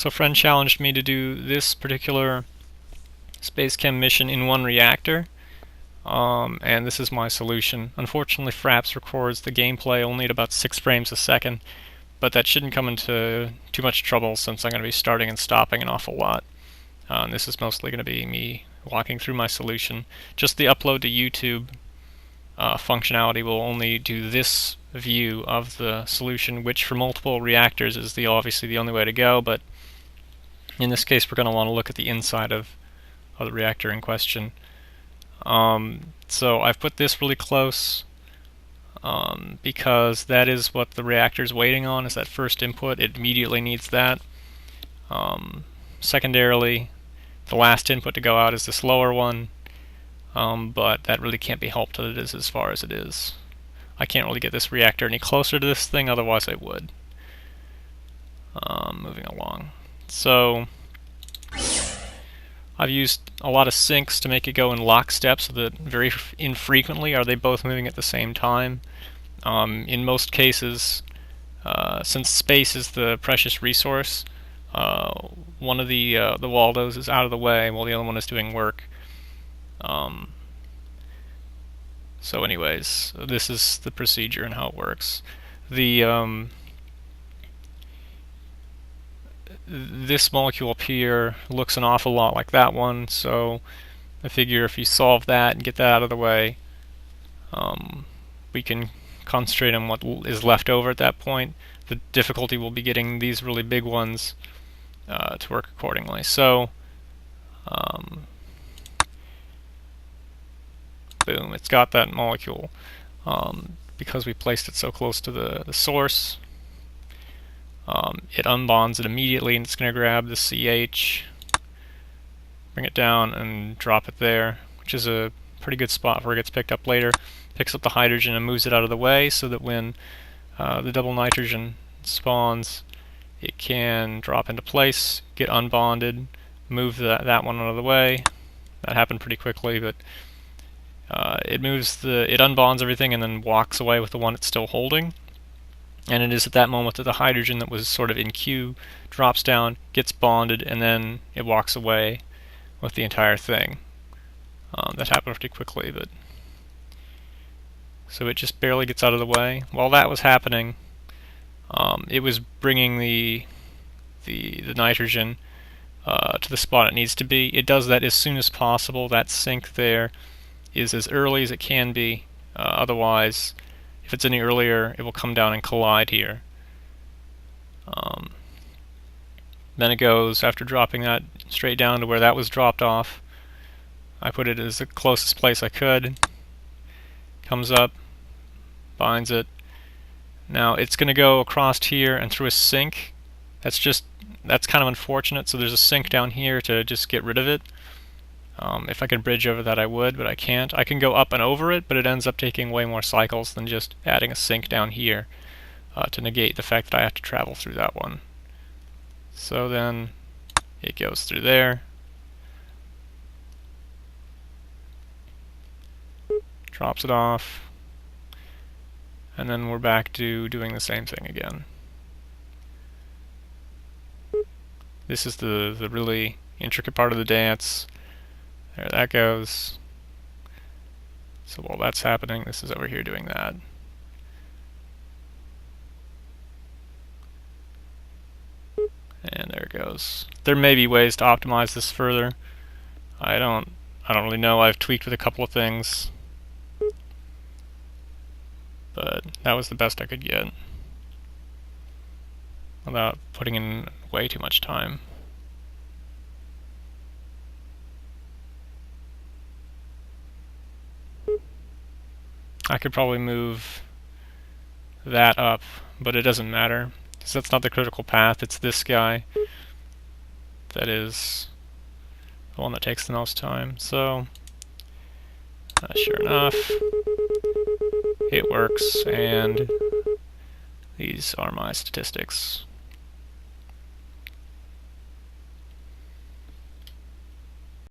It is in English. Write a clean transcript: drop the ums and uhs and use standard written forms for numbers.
So a friend challenged me to do this particular SpaceChem mission in one reactor, and this is my solution. Unfortunately, Fraps records the gameplay only at about 6 frames a second, but that shouldn't come into too much trouble since I'm going to be starting and stopping an awful lot. And this is mostly going to be me walking through my solution. Just the upload to YouTube functionality will only do this view of the solution, which for multiple reactors is obviously the only way to go, but in this case we're going to want to look at the inside of the reactor in question. So I've put this really close because that is what the reactor is waiting on, is that first input. It immediately needs that. Secondarily, the last input to go out is this lower one, but that really can't be helped as far as it is. I can't really get this reactor any closer to this thing, otherwise I would. Moving along. So I've used a lot of syncs to make it go in lockstep so that very infrequently are they both moving at the same time. In most cases, since space is the precious resource, one of the Waldos is out of the way while the other one is doing work. So anyways, this is the procedure and how it works. This molecule up here looks an awful lot like that one, so I figure if you solve that and get that out of the way, we can concentrate on what is left over at that point. The difficulty will be getting these really big ones to work accordingly. So, boom, it's got that molecule. Because we placed it so close to the source, it unbonds it immediately, and it's going to grab the CH, bring it down, and drop it there, which is a pretty good spot where it gets picked up later. Picks up the hydrogen and moves it out of the way so that when the double nitrogen spawns, it can drop into place, get unbonded, move that one out of the way. That happened pretty quickly, but it unbonds everything and then walks away with the one it's still holding. And it is at that moment that the hydrogen that was sort of in queue drops down, gets bonded, and then it walks away with the entire thing. That happened pretty quickly, but so it just barely gets out of the way. While that was happening, it was bringing the nitrogen to the spot it needs to be. It does that as soon as possible. That sync there is as early as it can be. Otherwise, if it's any earlier, it will come down and collide here. Then it goes, after dropping that, straight down to where that was dropped off. I put it as the closest place I could. Comes up, binds it. Now it's going to go across here and through a sink. That's kind of unfortunate, so there's a sink down here to just get rid of it. If I could bridge over that I would, but I can't. I can go up and over it, but it ends up taking way more cycles than just adding a sink down here to negate the fact that I have to travel through that one. So then it goes through there, drops it off, and then we're back to doing the same thing again. This is the really intricate part of the dance. There that goes. So while that's happening, this is over here doing that. And there it goes. There may be ways to optimize this further. I don't really know. I've tweaked with a couple of things, but that was the best I could get without putting in way too much time. I could probably move that up, but it doesn't matter, because that's not the critical path. It's this guy that is the one that takes the most time. So, sure enough, it works, and these are my statistics.